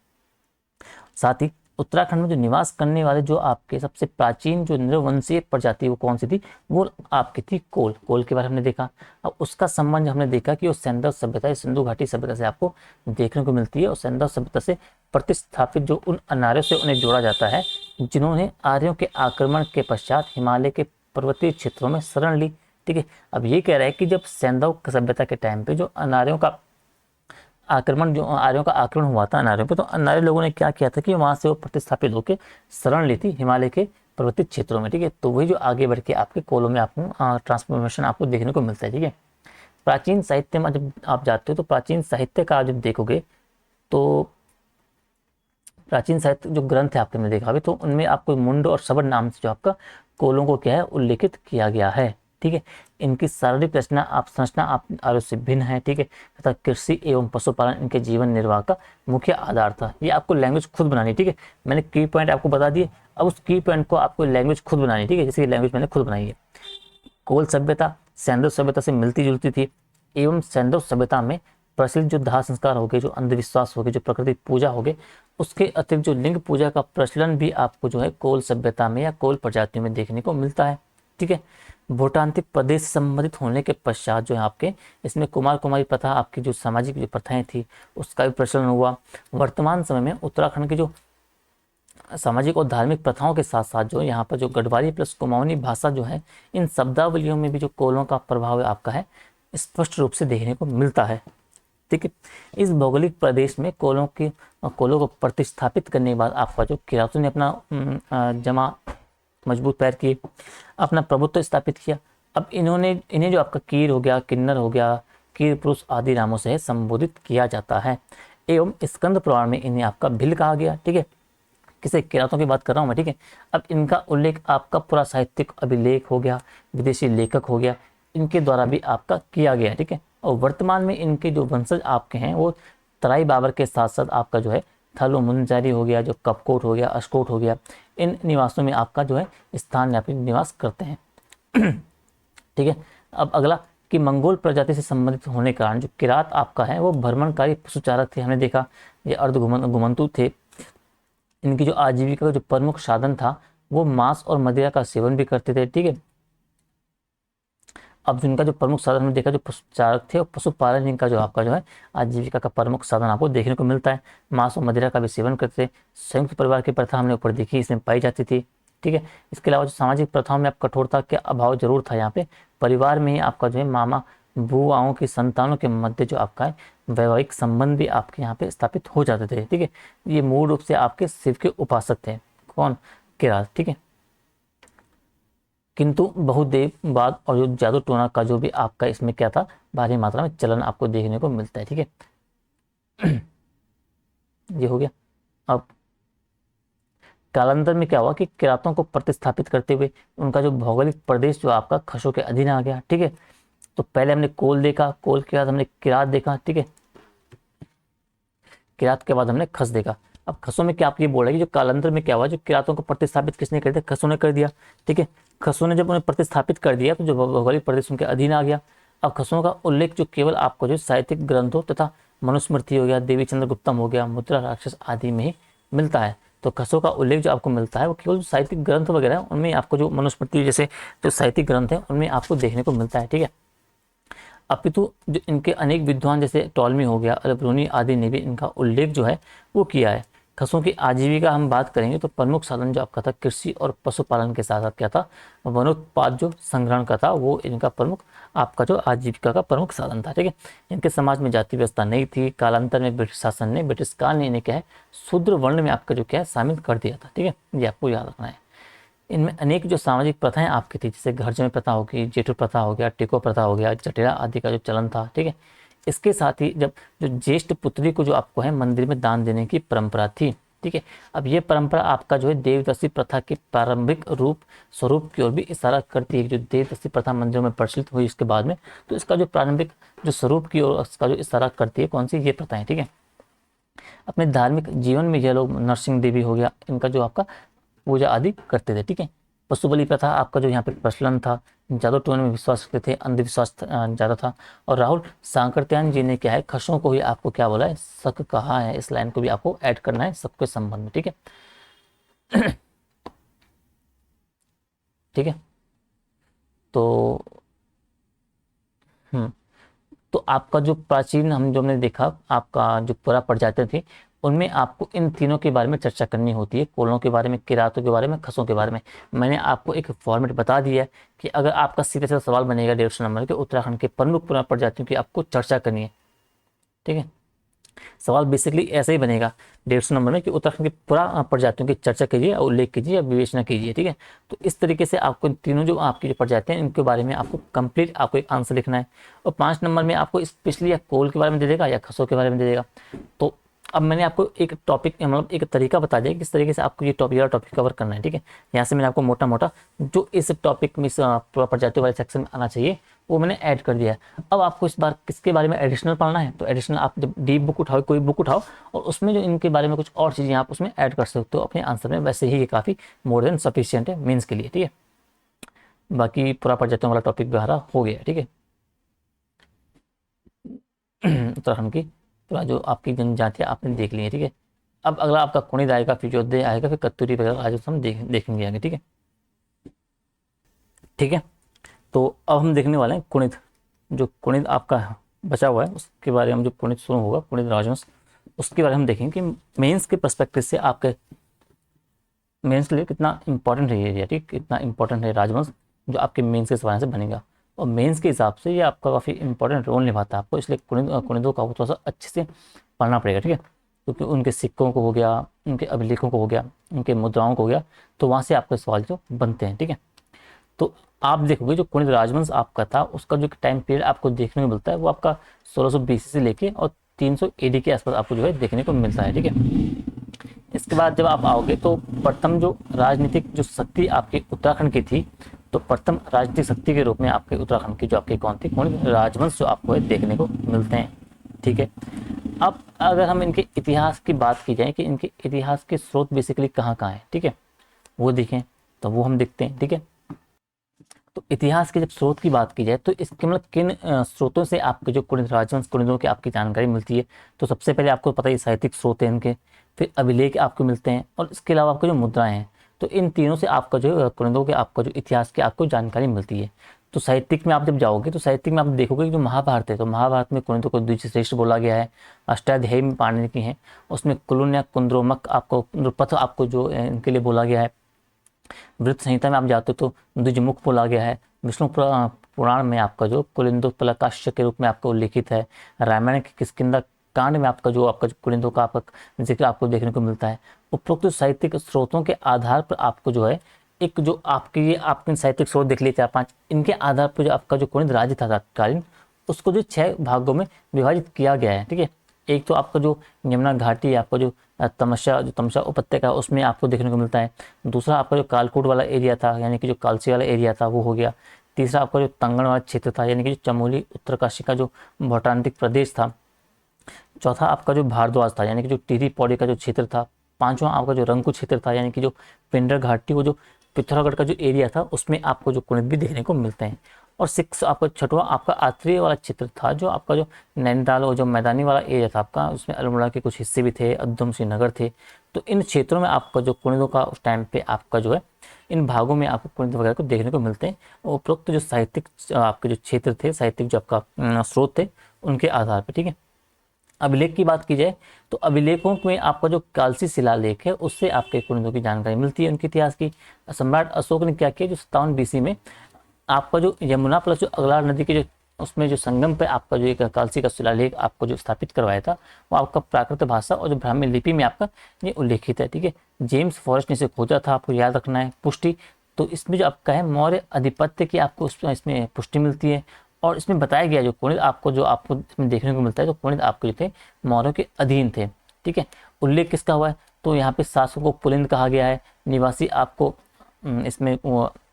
साथ ही उत्तराखंड में जो निवास करने वाले जो आपके सबसे प्राचीन जो नृवंशीय प्रजाति वो कौन सी थी? वो आपकी थी कोल। कोल के बारे में हमने देखा। अब उसका संबंध हमने देखा कि वो सैंधव सभ्यता, सिंधु घाटी सभ्यता से आपको देखने को मिलती है, और सैंधव सभ्यता से प्रतिस्थापित जो उन अनार्यों से उन्हें जोड़ा जाता है जिन्होंने आर्यों के आक्रमण के पश्चात हिमालय के पर्वतीय क्षेत्रों में शरण ली। ठीक है, अब ये कह रहा है कि जब सैंधव सभ्यता के टाइम पे जो अनार्यों का आक्रमण, जो आर्यों का आक्रमण हुआ था अनार्यों पे, तो अनार्य लोगों ने क्या किया था कि वहां से वो प्रतिस्थापित होकर शरण ली थी हिमालय के पर्वतीय क्षेत्रों में। ठीक है, तो वही जो आगे बढ़ के आपके कोलों में आपको ट्रांसफॉर्मेशन आपको देखने को मिलता है। ठीक है, प्राचीन साहित्य में जब आप जाते हो तो प्राचीन साहित्य का जब देखोगे तो प्राचीन साहित्य जो ग्रंथ है आपके में देखा भी, तो उनमें आपको मुंड और शबर नाम से जो आपका कोलों को क्या है उल्लेखित किया गया है। ठीक है, इनकी शारीरिक रचना आप संरचना आप आर्यों से भिन्न है। ठीक है, तथा कृषि एवं पशुपालन इनके जीवन निर्वाह का मुख्य आधार था। ये आपको लैंग्वेज खुद बनानी। ठीक है, मैंने की पॉइंट आपको बता दिए, अब उस की पॉइंट को आपको लैंग्वेज खुद बनानी। ठीक है, जैसे लैंग्वेज मैंने खुद बनाई है। कोल सभ्यता सैंधव सभ्यता से मिलती जुलती थी, एवं सैंधव सभ्यता में प्रचलित जो दाह संस्कार हो गए, जो अंधविश्वास हो गए, जो प्रकृति पूजा हो गए, उसके अतिरिक्त जो लिंग पूजा का प्रचलन भी आपको जो है कोल सभ्यता में या कोल प्रजातियों में देखने को मिलता है। ठीक है, भूटांतिक प्रदेश संबंधित होने के पश्चात जो है आपके इसमें कुमार कुमारी प्रथा, आपकी जो सामाजिक जो प्रथाएं थी उसका भी प्रचलन हुआ। वर्तमान समय में उत्तराखंड की जो सामाजिक और धार्मिक प्रथाओं के साथ साथ जो यहाँ पर जो गढ़वाली प्लस कुमाऊनी भाषा जो है, इन शब्दावलियों में भी जो कोलों का प्रभाव आपका है स्पष्ट रूप से देखने को मिलता है। ठीक है, इस भौगोलिक प्रदेश में कोलों को प्रतिस्थापित करने के बाद आपका जो किरातों ने अपना जमा मजबूत पैर किए, अपना प्रभुत्व स्थापित किया। अब इन्हें जो आपका कीर हो गया, किन्नर हो गया, कीर पुरुष आदि नामों से संबोधित किया जाता है, एवं स्कंद पुराण में इन्हें आपका भिल कहा गया। ठीक है, किसे? किरातों की बात कर रहा हूँ मैं। ठीक है, अब इनका उल्लेख आपका पूरा साहित्यिक अभिलेख हो गया, विदेशी लेखक हो गया, इनके द्वारा भी आपका किया गया। ठीक है, और वर्तमान में इनके जो वंशज आपके हैं वो तराई बाबर के साथ साथ आपका जो है थलो मुंजारी हो गया, जो कपकोट हो गया, अशकोट हो गया, इन निवासों में आपका जो है स्थान यापन निवास करते हैं। ठीक है, अब अगला कि मंगोल प्रजाति से संबंधित होने के कारण जो किरात आपका है वो भ्रमणकारी पशुचारक थे। हमने देखा ये अर्ध घुमंतु थे। इनकी जो आजीविका का जो प्रमुख साधन था वो मांस और मदिरा का सेवन भी करते थे। ठीक है, अब जिनका जो प्रमुख साधन हमने देखा जो पशुचारक थे और पशुपालन, इनका जो आपका जो है आजीविका का प्रमुख साधन आपको देखने को मिलता है। मांस और मदिरा का भी सेवन करते थे। संयुक्त परिवार की प्रथा हमने ऊपर देखी, इसमें पाई जाती थी। ठीक है, इसके अलावा जो सामाजिक प्रथाओं में आप कठोरता के अभाव जरूर था। यहाँ पे परिवार में ही आपका जो है मामा बुआओं की संतानों के मध्य जो आपका है वैवाहिक संबंध भी आपके यहाँ पे स्थापित हो जाते थे। ठीक है, ये मूल रूप से आपके शिव के उपासक थे। कौन? किरात। ठीक है, किंतु बहुत देर बाद और जो जादू टोना का जो भी आपका इसमें क्या था भारी मात्रा में चलन आपको देखने को मिलता है। ठीक है, ये हो गया। अब कालांतर में क्या हुआ कि किरातों को प्रतिस्थापित करते हुए उनका जो भौगोलिक प्रदेश जो आपका खसों के अधीन आ गया। ठीक है, तो पहले हमने कोल देखा, कोल के बाद हमने किरात देखा। ठीक है, किरात के बाद हमने खस देखा। अब खसों में क्या आप ये बोल रहे हैं कि जो कालांतर में क्या हुआ, जो किरातों को प्रतिस्थापित किसने कर दिया? खसों ने कर दिया। ठीक है, खसों ने जब उन्हें प्रतिस्थापित कर दिया तो जो भौगोलिक प्रदेश उनके अधीन आ गया। अब खसों का उल्लेख जो केवल आपको जो साहित्यिक ग्रंथों तथा मनुस्मृति हो गया, देवी चंद्रगुप्तम हो गया, मुद्रा राक्षस आदि में ही मिलता है। तो खसों का उल्लेख जो आपको मिलता है वो केवल जो साहित्यिक ग्रंथ वगैरह है उनमें आपको, जो मनुस्मृति जैसे जो साहित्यिक ग्रंथ है उनमें आपको देखने को मिलता है, ठीक है। अपितु जो इनके अनेक विद्वान जैसे टॉलमी हो गया, अलब्रूनी आदि ने भी इनका उल्लेख जो है वो किया है। खसों की आजीविका हम बात करेंगे तो प्रमुख साधन जो आपका था कृषि और पशुपालन के साथ साथ क्या था, वनोत्पाद जो संग्रहण का था, वो इनका प्रमुख आपका जो आजीविका का प्रमुख साधन था, ठीक है। इनके समाज में जाति व्यवस्था नहीं थी। कालांतर में ब्रिटिश शासन ने, ब्रिटिश काल ने इन्हें क्या है शूद्र वर्ण में आपका जो क्या है शामिल कर दिया था, ठीक है। ये आपको याद रखना है। इनमें अनेक जो सामाजिक प्रथाएं आपकी थी, जैसे घर जमे प्रथा होगी, जेठू प्रथा हो गया, टिको प्रथा हो गया, जटेरा आदि का जो चलन था, ठीक है। इसके साथ ही जब जो ज्येष्ठ पुत्री को जो आपको है मंदिर में दान देने की परंपरा थी, ठीक है। अब ये परंपरा आपका जो है देवदासी प्रथा के प्रारंभिक स्वरूप की ओर भी इशारा करती है। जो देवदासी प्रथा मंदिरों में प्रचलित हुई इसके बाद में, तो इसका जो प्रारंभिक जो स्वरूप की ओर इसका जो इशारा करती है, कौन सी, ये प्रथाएं, ठीक है। अपने धार्मिक जीवन में ये लोग नरसिंह देवी हो गया, इनका जो आपका पूजा आदि करते थे, ठीक है। पशु बलि प्रथा आपका जो यहाँ पे प्रचलन था। जादू टोने में विश्वास रखते थे, अंधविश्वास ज़्यादा था। और राहुल सांकरत्यायन जी ने क्या है खसों को ही आपको क्या बोला है, शक कहा है। इस लाइन को भी आपको ऐड करना है सबके संबंध में, ठीक है। ठीक है। तो तो आपका जो प्राचीन हम जो हमने देखा, आपका जो पूरा प्रजातियां थी, उनमें आपको इन तीनों के बारे में चर्चा करनी होती है। कोलों के बारे में, किरातों के बारे में, खसों के बारे में। मैंने आपको एक फॉर्मेट बता दिया है कि अगर आपका सीधा सीधा सवाल बनेगा 150 नंबर के, उत्तराखंड के प्रमुख पुनः प्रजातियों की आपको चर्चा करनी है, ठीक है। सवाल बेसिकली ऐसे ही बनेगा 150 नंबर में कि उत्तराखंड की पूरा प्रजातियों की चर्चा कीजिए, उल्लेख कीजिए या विवेचना कीजिए, ठीक है। तो इस तरीके से आपको तीनों जो आपकी जो प्रजातियां हैं इनके बारे में आपको कंप्लीट आपको एक आंसर लिखना है। और 5 नंबर में आपको स्पेशली या कोल के बारे में दे देगा या खसों के बारे में दे देगा। तो अब मैंने आपको एक टॉपिक मतलब एक तरीका बता दिया किस तरीके से आपको ये टॉपिक कवर करना है, ठीक है। यहाँ से मैंने आपको मोटा मोटा जो इस टॉपिक में प्रजातियों वाले सेक्शन में आना चाहिए वो मैंने ऐड कर दिया है। अब आपको इस बार किसके बारे में एडिशनल पढ़ना है, तो एडिशनल आप जब डीप बुक उठाओ, कोई बुक उठाओ और उसमें जो इनके बारे में कुछ और चीज़ें आप उसमें ऐड कर सकते हो अपने आंसर में। वैसे ही ये काफ़ी मोर देन सफिशियंट है मेंस के लिए, ठीक है। बाकी पूरा प्रजातियों वाला टॉपिक भी हमारा हो गया, ठीक है। उत्तराखंड की पूरा जो आपकी जनजातियाँ आपने देख ली है, ठीक है। अब अगला आपका कुणिद आएगा, फिर जोधे आएगा, फिर कत्तूरी वगैरह आज हम देखेंगे आगे, ठीक है। ठीक है। तो अब हम देखने वाले हैं कुणिद। जो कुणिद आपका बचा हुआ है उसके बारे में, हम जो कुणिद शुरू होगा कुणिद राजवंश, उसके बारे में हम देखेंगे कि मेंस के पर्सपेक्टिव से आपके मेंस के लिए कितना इंपॉर्टेंट है ये, ठीक, कितना इंपॉर्टेंट है राजवंश जो आपके मेंस के सवाल से बनेगा। और मेंस के हिसाब से ये आपका काफ़ी इंपॉर्टेंट रोल निभाता है आपको, इसलिए कुणिदों का थोड़ा सा अच्छे से पढ़ना पड़ेगा, ठीक है। क्योंकि उनके सिक्कों को हो गया, उनके अभिलेखों को हो गया, उनके मुद्राओं को हो गया, तो वहाँ से आपके सवाल जो बनते हैं, ठीक है। तो आप देखोगे जो कुणिद राजवंश आपका था उसका जो टाइम पीरियड आपको देखने को मिलता है वो आपका 1620 से लेके और 300 एडी के आसपास आपको जो है देखने को मिलता है, ठीक है। इसके बाद जब आप आओगे तो प्रथम जो राजनीतिक जो शक्ति आपके उत्तराखंड की थी, तो प्रथम राजनीतिक शक्ति के रूप में आपके उत्तराखंड की जो आपके कौन थी, कुणिद राजवंश जो आपको देखने को मिलते हैं, ठीक है। अब अगर हम इनके इतिहास की बात की जाए कि इनके इतिहास के स्रोत बेसिकली कहाँ कहाँ है, ठीक है, वो देखें तो वो हम देखते हैं, ठीक है। तो इतिहास के जब स्रोत की बात की जाए तो इसके मतलब किन स्रोतों से आपके जो कुणिद राजवंश कुणिदों की आपकी जानकारी मिलती है, तो सबसे पहले आपको पता है साहित्यिक स्रोत है इनके, फिर अभिलेख आपको मिलते हैं और इसके अलावा आपको जो मुद्राएं हैं, तो इन तीनों से आपका जो कुणिदों के आपका जो इतिहास की आपको जानकारी मिलती है। तो साहित्यिक में आप जब जाओगे तो साहित्यिक में आप देखोगे कि जो महाभारत है, तो महाभारत में कुणिदों को द्विजश्रेष्ठ बोला गया है। अष्टाध्यायी में पाणिनि की है, उसमें कुलुन या कुंद्रोमक आपको नृपथ आपको जो इनके लिए बोला गया है। वृत्त संहिता में आप जाते हो तो द्विजमुख बोला गया है। विष्णु पुराण में आपका जो कुलिंदो पलकाश्य के रूप में आपको उल्लिखित है। रामायण के किष्किंधा कांड में आपका जो कुलिंदों का आपका जिक्र आपको देखने को मिलता है। उपरोक्त साहित्यिक स्रोतों के आधार पर आपको जो है एक जो आपके ये आपके साहित्यिक स्रोत देख लिए 4-5, इनके आधार पर जो आपका जो कुणिद राज्य था तत्कालीन, उसको जो 6 भागों में विभाजित किया गया है, ठीक है। एक तो आपका जो यमुना घाटी आपका जो तमसा उपत्यका उसमें आपको देखने को मिलता है। दूसरा आपका जो कालकोट वाला एरिया था यानी कि जो कालसी वाला एरिया था वो हो गया। तीसरा आपका जो तंगन वाला क्षेत्र था यानी कि जो चमोली उत्तरकाशी का जो भौटांतिक प्रदेश था। चौथा आपका जो भारद्वाज था यानी कि जो टिहरी पौड़ी का जो क्षेत्र था। पांचवा आपका जो रंगकू क्षेत्र था यानी कि जो पिंडर घाटी वो जो पिथौरागढ़ का जो एरिया था उसमें आपको जो कुणिद भी देखने को मिलते हैं। और 6 आपका छठवां आपका आत्रेय वाला क्षेत्र था, जो आपका जो नैनीताल और जो मैदानी वाला एरिया था आपका, उसमें अल्मोड़ा के कुछ हिस्से भी थे, उधम सिंह नगर थे। तो इन क्षेत्रों में आपका जो कुणिदों का उस टाइम पे आपका जो है, इन भागों में आपको कुणिद वगैरह को देखने को मिलते हैं। और उपरोक्त जो साहित्यिक आपके जो क्षेत्र थे, साहित्यिक जो आपका स्रोत थे, उनके आधार पर, ठीक है। अभिलेख की बात की जाए तो अभिलेखों में आपका जो कालसी शिलालेख है, उससे आपके कुणिदों की जानकारी मिलती है, उनके इतिहास की। सम्राट अशोक ने क्या किया, जो 57 BC में आपका जो यमुना प्लस जो अगलार नदी के जो उसमें जो संगम पे आपका जो एक कालसी का शिलालेख आपको जो स्थापित करवाया था, वो आपका प्राकृत भाषा और जो ब्राह्मी लिपि में आपका ये उल्लेखित है, ठीक है। जेम्स फॉरेस्ट ने इसे खोजा था, आपको याद रखना है। पुष्टि, तो इसमें जो आपका है मौर्य आधिपत्य की आपको इसमें पुष्टि मिलती है। और इसमें बताया गया जो कुणिद आपको इसमें देखने को मिलता है, तो कुणिद आपको जो थे मौर्यों के अधीन थे, ठीक है। उल्लेख किसका हुआ है, तो यहाँ पे शासकों को पुलिंद कहा गया है, निवासी आपको इसमें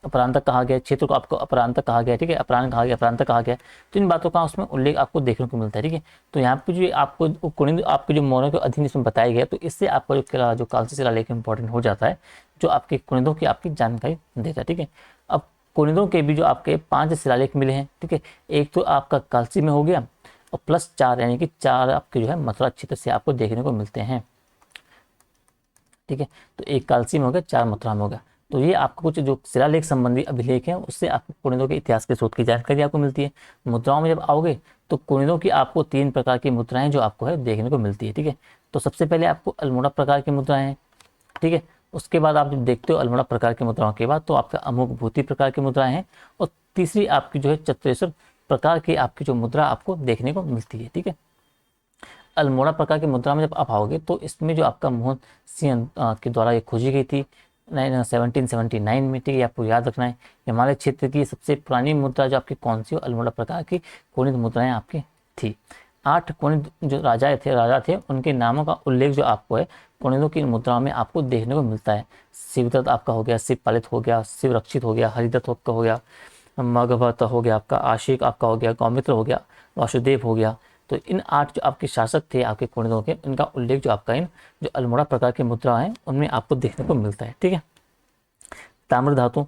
अपरांतक कहा गया है, क्षेत्र को आपको अपरांतक कहा गया है, ठीक है, अपरांत कहा गया, अपरांतक कहा गया है। तो इन बातों का उसमें उल्लेख आपको देखने को मिलता है, ठीक है। तो यहाँ पे जो आपको कुणिद आपके जो मौर्यों के अधीन इसमें बताया गया है, तो इससे आपका जो कालसी शिलालेख इंपॉर्टेंट हो जाता है, जो आपके कुणिदों की आपकी जानकारी देता है, ठीक है। अब कुणिदों के भी जो आपके 5 शिलालेख मिले हैं, ठीक है। एक तो आपका कालसी में हो गया, और प्लस 4 यानी कि 4 आपके जो है मथुरा क्षेत्र से आपको देखने को मिलते हैं, ठीक है। तो एक कालसी में हो गया, 4 मथुरा में हो गया। तो ये आपको कुछ जो शिलालेख संबंधी अभिलेख हैं, उससे आपको कुणिदों के इतिहास के स्रोत की जानकारी आपको मिलती है। मुद्राओं में जब आओगे तो कुणिदों की आपको 3 प्रकार की मुद्राएं जो आपको है देखने को मिलती है, ठीक है। तो सबसे पहले आपको अल्मोड़ा प्रकार की मुद्राएं हैं, ठीक है। उसके बाद आप जब देखते हो अल्मोड़ा प्रकार की मुद्राओं के बाद, तो आपका अमुक भूति प्रकार की मुद्राएं हैं। और तीसरी आपकी जो है चत्रेश्वर प्रकार की आपकी जो मुद्रा आपको देखने को मिलती है, ठीक है। अल्मोड़ा प्रकार की मुद्रा में जब आप आओगे तो इसमें जो आपका मोहन सिंह के द्वारा ये खोजी गई थी 1779 में, ठीक है, आपको याद रखना है। हिमालय क्षेत्र की सबसे पुरानी मुद्रा जो आपकी कौन सी हो, अल्मोड़ा प्रकार की कुणिद मुद्राएं आपकी थी। 8 कुणिद जो राजा थे उनके नामों का उल्लेख जो आपको है कुणिदों की मुद्राओं में आपको देखने को मिलता है। शिवदत्त आपका हो गया, शिवपालित हो गया, शिवरक्षित हो गया, हरिदत्त का हो गया, मगभत हो गया, आपका आशिक आपका हो गया, गौमित्र हो गया, वासुदेव हो गया। तो इन 8 जो आपके शासक थे आपके कुणिदों के, इनका उल्लेख जो आपका इन जो अल्मोड़ा प्रकार की मुद्रा है उनमें आपको देखने को मिलता है, ठीक है। ताम्र धातु,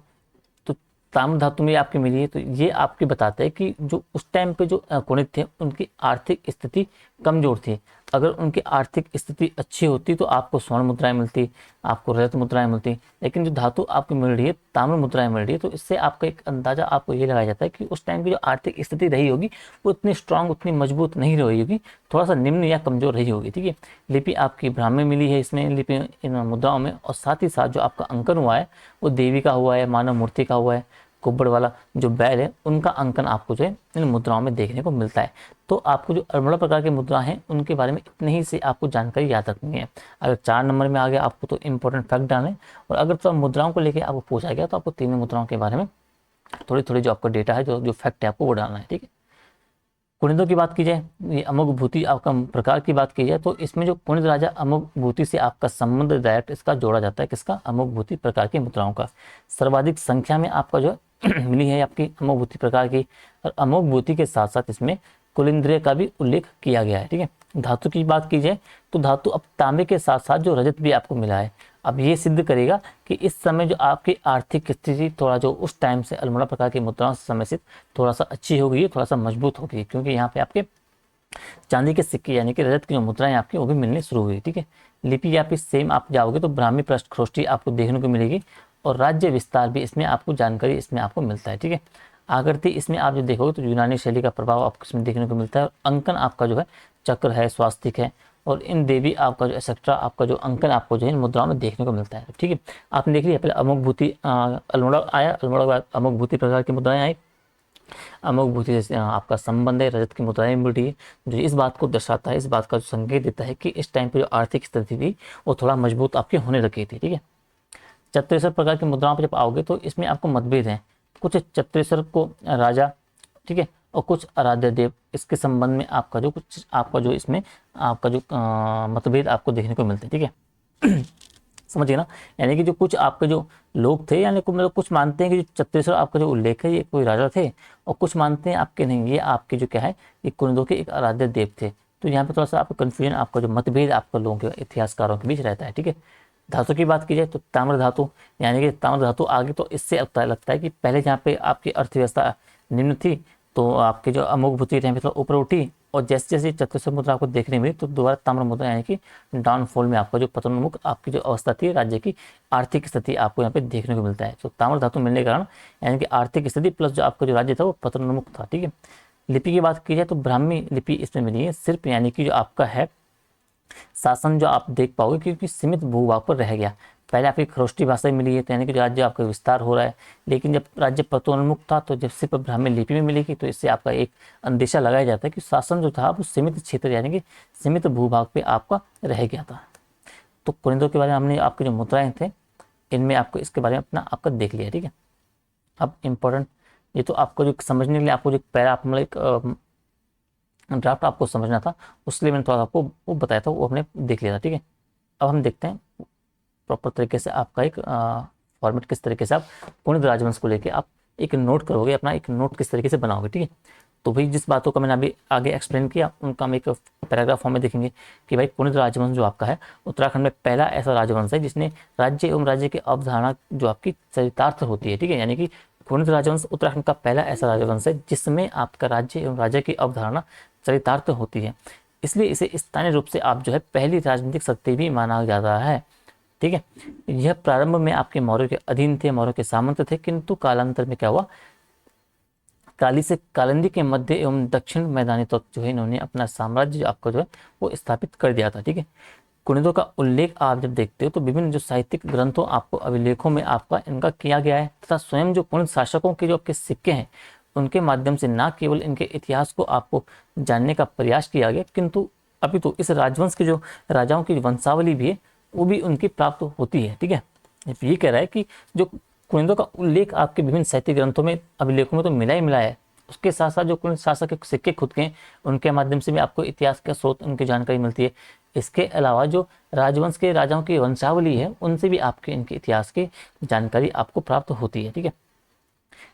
तो ताम्र धातु में आपकी मिली है, तो ये आपके बताते हैं कि जो उस टाइम पे जो कुणिद थे उनकी आर्थिक स्थिति कमजोर थी। अगर उनकी आर्थिक स्थिति अच्छी होती तो आपको स्वर्ण मुद्राएं मिलती, आपको रजत मुद्राएं मिलती। लेकिन जो धातु आपको मिल रही है, ताम्र मुद्राएं मिल रही है, तो इससे आपका एक अंदाजा आपको ये लगाया जाता है कि उस टाइम की जो आर्थिक स्थिति रही होगी वो इतनी स्ट्रांग, उतनी मजबूत नहीं रही होगी, थोड़ा सा निम्न या कमजोर रही होगी, ठीक है। लिपि आपकी ब्राह्मी मिली है इसमें, लिपि इन मुद्राओं में। और साथ ही साथ जो आपका अंकन हुआ है वो देवी का हुआ है, मानव मूर्ति का हुआ है, कुब्बड़ वाला जो बैल है उनका अंकन आपको जो है इन मुद्राओं में देखने को मिलता है। तो आपको जो अल्मोड़ा प्रकार की मुद्रा हैं उनके बारे में इतने ही से आपको जानकारी याद रखनी है। अगर 4 नंबर में आ गया आपको तो इंपॉर्टेंट फैक्ट डालें, और अगर तो मुद्राओं को लेकर आपको पूछा गया तो आपको 3 मुद्राओं के बारे में थोड़ी थोड़ी जो आपका डेटा है, जो फैक्ट है आपको वो डालना है, ठीक है। कुणिदों की बात की जाए, ये अमुक भूति आपका प्रकार की बात की जाए, तो इसमें जो कुणिद राजा अमुक भूति से आपका संबंध डायरेक्ट इसका जोड़ा जाता है, किसका, अमुक भूति प्रकार की मुद्राओं का। सर्वाधिक संख्या में आपका जो मिली है आपकी अमुक भूति प्रकार की। और अमुक भूति के साथ साथ इसमें कुलिंद्रिय का भी उल्लेख किया गया है, ठीक है। धातु की बात की जाए तो धातु अब तांबे के साथ साथ जो रजत भी आपको मिला है, अब ये सिद्ध करेगा कि इस समय जो आपकी आर्थिक स्थिति थोड़ा जो उस टाइम से अल्मोड़ा प्रकार की मुद्राओं से समय से थोड़ा सा अच्छी हो गई है, थोड़ा सा मजबूत हो गई है, क्योंकि यहाँ पे आपके चांदी के सिक्के यानी कि रजत की जो मुद्राएं आपकी वो भी मिलनी शुरू हुई, ठीक है। लिपि आपकी सेम आप जाओगे तो ब्राह्मी पृष्ठखरोष्टी आपको देखने को मिलेगी, और राज्य विस्तार भी इसमें आपको जानकारी इसमें आपको मिलता है, ठीक है। आकृति इसमें आप जो देखोगे तो यूनानी शैली का प्रभाव आपको इसमें देखने को मिलता है। और अंकन आपका जो है चक्र है, स्वास्तिक है, और इन देवी आपका जो एक्सेट्रा आपका जो अंकन आपको जो है इन मुद्राओं में देखने को मिलता है, ठीक है। आपने देख लिया पहले अमुक भूति अल्मोड़ा आया, अल्मोड़ा के बाद अमुक भूति प्रकार की मुद्राएं आई। अमुक भूति से आपका संबंध है, रजत की मुद्राएं मिल रही है, जो इस बात को दर्शाता है, इस बात का जो संकेत देता है कि इस टाइम पे जो आर्थिक स्थिति थी वो थोड़ा मजबूत आपकी होने लगी थी, ठीक है। चत्रेश्वर प्रकार की मुद्राओं पर जब आओगे तो इसमें आपको मतभेद हैं, कुछ चत्रेश्वर को राजा, ठीक है, और कुछ आराध्य देव, इसके संबंध में आपका जो कुछ आपका जो इसमें आपका जो मतभेद आपको देखने को मिलते हैं, ठीक है। समझिए ना, यानी कि जो कुछ आपके जो लोग थे, यानी मतलब कुछ मानते हैं कि जो चत्रेश्वर आपका जो उल्लेख है ये कोई राजा थे, और कुछ मानते हैं आपके नहीं, ये आपके जो क्या है ये कुणिदों के एक आराध्य देव थे। तो यहाँ पे थोड़ा सा आपका कन्फ्यूजन, आपका जो मतभेद आपका लोगों के इतिहासकारों के बीच रहता है, ठीक है। धातु की बात की जाए तो ताम्र धातु, यानी कि ताम्र धातु आगे तो इससे लगता है कि पहले जहाँ पे आपकी अर्थव्यवस्था निम्न थी तो आपके जो अमोघ भूति थी मतलब ऊपर उठी, और जैसे जैसे चतुर्थ मुद्रा आपको देखने मिली तो दोबारा ताम्र मुद्रा यानी कि डाउनफॉल में आपका जो पतनोन्मुख आपकी जो अवस्था थी, राज्य की आर्थिक स्थिति आपको यहाँ पे देखने को मिलता है। तो ताम्र धातु मिलने के कारण यानी कि आर्थिक स्थिति प्लस जो आपका जो राज्य था वो पतनोन्मुख था। ठीक है। लिपि की बात की जाए तो ब्राह्मी लिपि इसमें मिली है सिर्फ, यानी कि जो आपका है शासन जो आप देख पाओगे क्योंकि सीमित भूभाग पर रह गया। पहले आपकी खरोष्टी भाषा ही मिली है तो यानी कि राज्य आपका विस्तार हो रहा है, लेकिन जब राज्य पतोन्मुख था तो जब सिर्फ ब्राह्मी लिपि में मिलेगी तो इससे आपका एक अंदेशा लगाया जाता है कि शासन जो था वो सीमित क्षेत्र यानी कि सीमित भूभाग पे आपका रह गया था। तो कुनिंदों के बारे में हमने आपके जो मुद्राएं थे इनमें आपको इसके बारे में अपना आपका देख लिया। ठीक है। अब इम्पोर्टेंट ये तो आपको जो समझने के लिए आपको जो पैरा आप मतलब एक ड्राफ्ट आपको समझना था उसलिए मैंने थोड़ा आपको वो बताया था, वो हमने देख लिया था। ठीक है। अब हम देखते हैं प्रॉपर तरीके से आपका एक फॉर्मेट किस तरीके से आप पुनित राजवंश को लेके आप एक नोट करोगे, अपना एक नोट किस तरीके से बनाओगे। ठीक है। तो भाई जिस बातों का मैंने अभी आगे एक्सप्लेन किया उनका हम एक पैराग्राफ फॉर्म में देखेंगे कि भाई पुनित राजवंश जो आपका है उत्तराखंड में पहला ऐसा राजवंश है जिसने राज्य एवं राज्य की अवधारणा जो आपकी चरितार्थ होती है। ठीक है। यानी कि पुनित राजवंश उत्तराखंड का पहला ऐसा राजवंश है जिसमें आपका राज्य एवं राज्य की अवधारणा चरितार्थ होती है, इसलिए इसे स्थानीय रूप से आप जो है पहली राजनीतिक शक्ति भी माना जाता है। ठीक है। यह प्रारंभ में आपके मौर्य के अधीन थे, मौर्य के सामंत थे, किंतु कालांतर में क्या हुआ, काली से कालिंदी के मध्य एवं दक्षिण मैदानी तक जो है इन्होंने अपना साम्राज्य आपका जो है वो स्थापित कर दिया था। ठीक है। कुनिदों का उल्लेख आप जब देखते हो तो विभिन्न जो साहित्यिक ग्रंथों आपको अभिलेखों में आपका इनका किया गया है, तथा स्वयं जो कुनिद शासकों के जो आपके सिक्के हैं उनके माध्यम से न केवल इनके इतिहास को आपको जानने का प्रयास किया गया, किंतु अभी तो इस राजवंश के जो राजाओं की वंशावली भी है वो भी उनकी प्राप्त होती है। ठीक है। ये कह रहा है कि जो कुनिदों का उल्लेख आपके विभिन्न साहित्यिक ग्रंथों में अभिलेखों में तो मिला ही मिला है, उसके साथ साथ जो कुनिद शासक के सिक्के खुद के उनके माध्यम से भी आपको इतिहास का स्रोत उनकी जानकारी मिलती है। इसके अलावा जो राजवंश के राजाओं की वंशावली है उनसे भी आपके इनके इतिहास की जानकारी आपको प्राप्त होती है। ठीक है।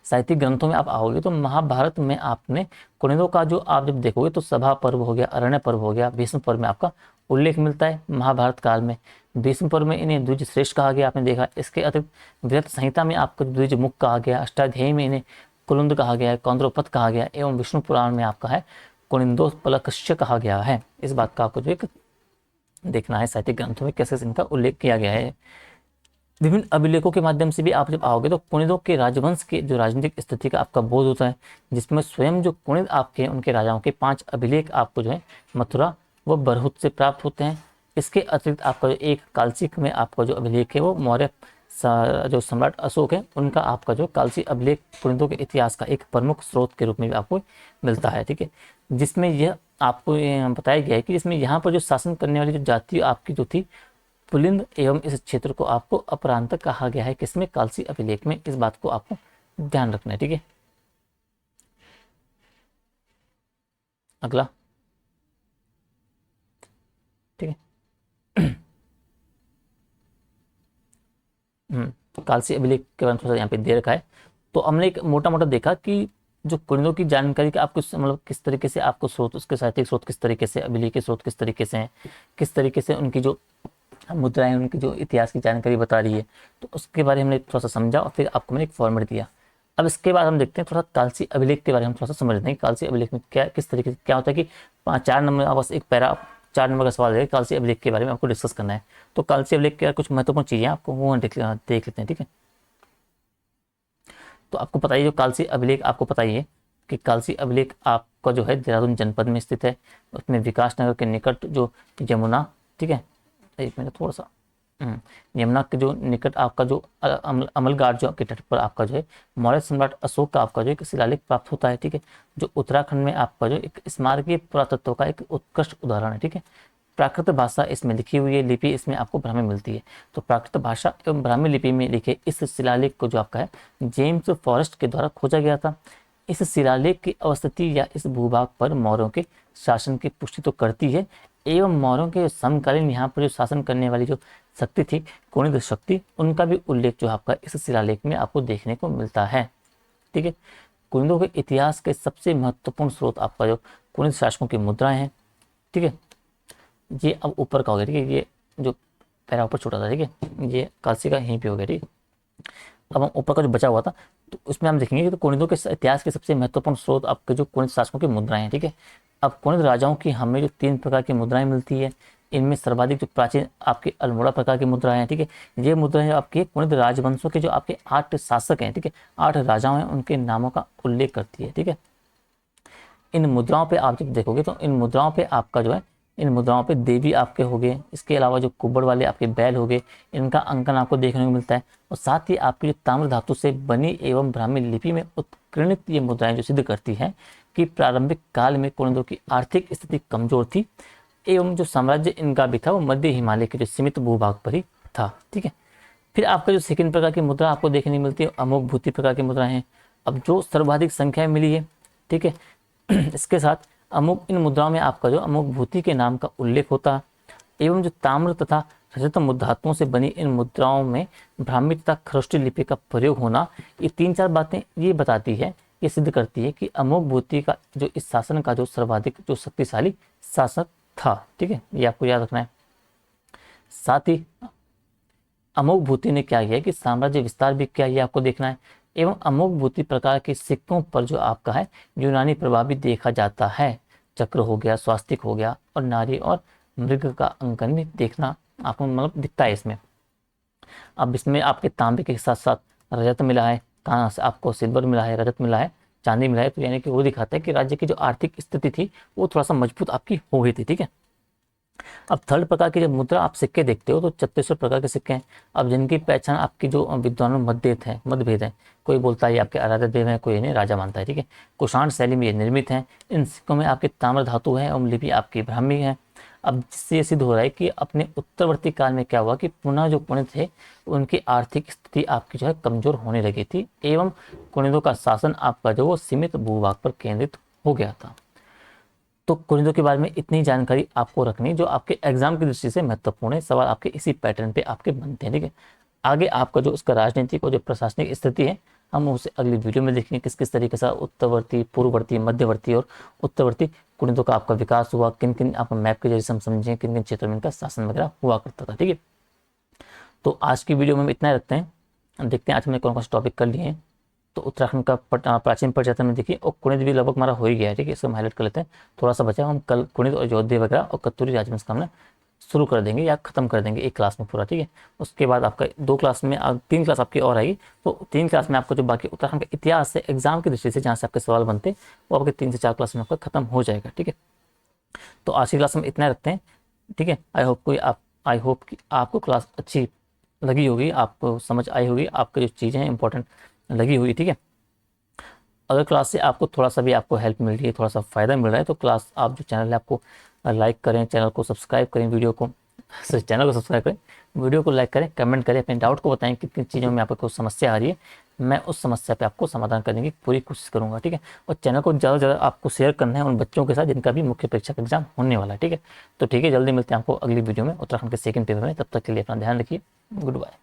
साहित्यिक ग्रंथों में आप आओगे तो महाभारत में आपने कुनिदों का जो आप जब देखोगे तो सभा पर्व हो गया, अरण्य पर्व हो गया, भीष्म पर्व में आपका उल्लेख मिलता है। महाभारत काल में भीष्म पर्व में इन्हें द्विज श्रेष्ठ कहा गया, आपने देखा। इसके अतिरिक्त वृत्त संहिता में आपको द्विज मुख कहा गया, अष्टाध्यायी में इन्हें कुलुंद कहा गया है, कौंद्रोपथ कहा गया, एवं विष्णु पुराण में आपका है कुनिंदोपलक्ष्य कहा गया है। इस बात का आपको जो एक देखना है साहित्यिक ग्रंथों में कैसे इनका उल्लेख किया गया है। विभिन्न अभिलेखों के माध्यम से भी आप जब आओगे तो कुनिदों के राजवंश के जो राजनीतिक स्थिति का आपका बोध होता है, जिसमें स्वयं जो कुनिद आपके उनके राजाओं के 5 अभिलेख आपको जो है मथुरा व बरहुत से प्राप्त होते हैं। इसके अतिरिक्त आपका जो एक कालचिक में आपका जो अभिलेख है वो मौर्य जो सम्राट अशोक है उनका आपका जो कालची अभिलेख कुनिदों के इतिहास का एक प्रमुख स्रोत के रूप में भी आपको मिलता है। ठीक है। जिसमें यह आपको बताया गया है कि जिसमें यहाँ पर जो शासन करने वाली जो जाति आपकी जो थी पुलिंद एवं इस क्षेत्र को आपको अपरांत कहा गया है, किसमें, कालसी अभिलेख में। इस बात को आपको ध्यान रखना है। ठीक है। अगला। ठीक है। कालसी अभिलेख के बारे में थोड़ा यहाँ पे दे रखा है। तो हमने एक मोटा मोटा देखा कि जो कुनिदों की जानकारी का आपको मतलब किस तरीके से आपको स्रोत, उसके साहित्यिक स्रोत किस तरीके से, अभिलेख के स्रोत किस तरीके से हैं, किस तरीके से उनकी जो मुद्राएं उनकी जो इतिहास की जानकारी बता रही है, तो उसके बारे में हमने थोड़ा सा समझा और फिर आपको मैंने एक फॉर्मेट दिया। अब इसके बाद हम देखते हैं थोड़ा कालसी अभिलेख के बारे में, हम थोड़ा सा समझते हैं कालसी अभिलेख में क्या किस तरीके से क्या होता है कि 4 नंबर बस एक पैरा 4 नंबर का सवाल है, कालसी अभिलेख के बारे में आपको डिस्कस करना है। तो कालसी अभिलेख के कुछ महत्वपूर्ण चीज़ें आपको वो देख लेते हैं। ठीक है। तो आपको पता ही जो कालसी अभिलेख आपको पता ही है कि कालसी अभिलेख आपका जो है देहरादून जनपद में स्थित है, उसमें विकास नगर के निकट जो यमुना, ठीक है, एक मिनट थोड़ा सा, यमुना के जो निकट आपका जो अमलगाड़ जो के तट पर आपका जो है मौर्य सम्राट अशोक का आपका जो एक शिलालेख प्राप्त होता है। ठीक है। जो उत्तराखंड में आपका जो एक स्मारकीय पुरातत्व का एक उत्कृष्ट उदाहरण है। ठीक है। प्राकृत भाषा इसमें लिखी हुई है, लिपि इसमें आपको ब्राह्मी मिलती है। तो प्राकृत भाषा एवं ब्राह्मी लिपि में लिखे इस शिलालेख को जो आपका है जेम्स फॉरेस्ट के द्वारा खोजा गया था। इस शिलालेख की अवस्थिति या इस भूभाग पर मौर्यों के शासन की पुष्टि तो करती है, एवं मौर्यों के समकालीन यहाँ पर जो शासन करने वाली जो शक्ति थी कुनिद शक्ति, उनका भी उल्लेख जो आपका इस शिलालेख में आपको देखने को मिलता है। ठीक है। कुनिदों के इतिहास के सबसे महत्वपूर्ण स्रोत आपका जो कुनिद शासकों की मुद्राएं हैं। ठीक है। ये अब ऊपर का हो गया। ठीक है। ये जो पैरा ऊपर छोटा था, ठीक है, ये कालसी का यहीं पे हो गया। ठीक है। अब हम ऊपर का जो बचा हुआ था तो उसमें हम देखेंगे कि तो कुनिदों के इतिहास के सबसे महत्वपूर्ण स्रोत आपके जो कुनिद शासकों की मुद्राएं हैं। ठीक है, अब कुनिद राजाओं की हमें जो 3 प्रकार की मुद्राएं मिलती है, इनमें सर्वाधिक जो प्राचीन आपके अल्मोड़ा प्रकार की मुद्राएं हैं। ठीक है, ये मुद्राएं आपके कुनिद राजवंशों के जो आपके 8 शासक हैं, ठीक है, 8 राजाओं हैं, उनके नामों का उल्लेख करती है। ठीक है, इन मुद्राओं पे आप जब देखोगे तो इन मुद्राओं पे आपका जो है, इन मुद्राओं पे देवी आपके हो गए, इसके अलावा जो कुब्बड़ वाले आपके बैल हो गए, इनका अंकन आपको देखने को मिलता है। और साथ ही आपकी जो ताम्र धातु से बनी एवं ब्राह्मी लिपि में उत्कीर्णित ये मुद्राएं जो सिद्ध करती हैं कि प्रारंभिक काल में कुनिदों की आर्थिक स्थिति कमजोर थी एवं जो साम्राज्य इनका भी था वो मध्य हिमालय के जो सीमित भूभाग पर ही था। ठीक है, फिर आपका जो सेकंड प्रकार की मुद्रा आपको देखने मिलती है अमोघ भूति प्रकार की मुद्राएं हैं। अब जो सर्वाधिक संख्या में मिली है, ठीक है, इसके साथ अमोघ इन मुद्राओं में आपका जो अमोघ भूति के नाम का उल्लेख होता है एवं जो ताम्र तथा रजत धातुओं से बनी इन मुद्राओं में ब्राह्मी तथा खरोष्टी लिपि का प्रयोग होना, ये 3-4 बातें ये बताती है, ये सिद्ध करती है कि अमोघ भूति का जो इस शासन का जो सर्वाधिक जो शक्तिशाली शासक था। ठीक है, ये आपको याद रखना है। साथ ही अमोघ भूति ने क्या किया कि साम्राज्य विस्तार भी किया, ये आपको देखना है। एवं अमोघ भूति प्रकार के सिक्कों पर जो आपका है यूनानी प्रभाव भी देखा जाता है, चक्र हो गया, स्वास्तिक हो गया, और नारी और मृग का अंकन भी देखना आपको मतलब दिखता है इसमें। अब इसमें आपके तांबे के साथ साथ रजत मिला है, कहाँ से आपको सिल्वर मिला है, रजत मिला है, चांदी मिला है, तो यानी कि वो दिखाता है कि राज्य की जो आर्थिक स्थिति थी वो थोड़ा सा मजबूत आपकी हो गई थी। ठीक है, अब थर्ड प्रकार की जब मुद्रा आप सिक्के देखते हो तो 36 प्रकार के सिक्के हैं। अब जिनकी पहचान आपकी जो विद्वानों में मतभेद है, कोई बोलता है ये आपके आराध्य देव है, कोई इन्हें राजा मानता है। ठीक है, कुषाण शैली में ये निर्मित है। इन सिक्कों में आपके ताम्र धातु है और लिपि आपकी ब्राह्मी है। अब जिससे ये सिद्ध हो रहा है कि अपने उत्तरवर्ती काल में क्या हुआ कि पुनः जो कुनिद थे उनकी आर्थिक स्थिति आपकी जो है कमजोर होने लगी थी एवं कुनिदों का शासन आपका जो वो सीमित भूभाग पर केंद्रित हो गया था। तो कुनिदों के बारे में इतनी जानकारी आपको रखनी जो आपके एग्जाम की दृष्टि से महत्वपूर्ण है। सवाल आपके इसी पैटर्न पे आपके बनते हैं। ठीक है, आगे आपका जो उसका राजनीतिक और जो प्रशासनिक स्थिति है हम उसे अगली वीडियो में देखेंगे, किस किस तरीके से उत्तरवर्ती, पूर्ववर्ती, मध्यवर्ती और उत्तरवर्ती कुनिदों का आपका विकास हुआ, किन किन आप मैप के जरिए हम समझें किन किन क्षेत्रों में इनका शासन वगैरह हुआ करता था। ठीक है, तो आज की वीडियो में हम इतना रखते हैं। देखते हैं आज हमने कौन कौन से टॉपिक कर लिए हैं। तो उत्तराखंड का प्राचीन पर्यटन में देखिए, और कुनिद भी लगभग हमारा हो ही गया है। ठीक है, इसको हम हाईलाइट कर लेते हैं। थोड़ा सा बचा, हम कल कुनिद और अयोध्या वगैरह और कत्तूरी राजवंश का हमने शुरू कर देंगे या खत्म कर देंगे एक क्लास में पूरा। ठीक है, उसके बाद आपका 2 क्लास में 3 क्लास आपकी और आएगी। तो 3 क्लास में आपको जो बाकी उत्तराखंड का इतिहास है एग्जाम की दृष्टि से जहाँ से आपके सवाल बनते हैं वो आपके 3 से 4 क्लास में आपका खत्म हो जाएगा। ठीक है, तो आज की क्लास में इतना रखते हैं। ठीक है, आई होप कि आपको क्लास अच्छी लगी होगी, आपको समझ आई होगी, आपको जो चीज़ें हैं इंपॉर्टेंट लगी हुई। ठीक है, अगर क्लास से आपको थोड़ा सा भी आपको हेल्प मिल रही है, थोड़ा सा फ़ायदा मिल रहा है, तो क्लास आप जो चैनल है आपको लाइक करें, चैनल को सब्सक्राइब करें, चैनल को सब्सक्राइब करें, वीडियो को लाइक करें, कमेंट करें, अपने डाउट को बताएं किन किन चीज़ों में आपको कोई समस्या आ रही है। मैं उस समस्या पे आपको समाधान करने की पूरी कोशिश करूंगा। ठीक है, और चैनल को ज़्यादा से ज़्यादा आपको शेयर करना है उन बच्चों के साथ जिनका भी मुख्य परीक्षा का एग्जाम होने वाला है। ठीक है, तो ठीक है, जल्दी मिलते हैं आपको अगली वीडियो में उत्तराखंड के सेकंड पेपर में। तब तक के लिए अपना ध्यान रखिए। Good bye.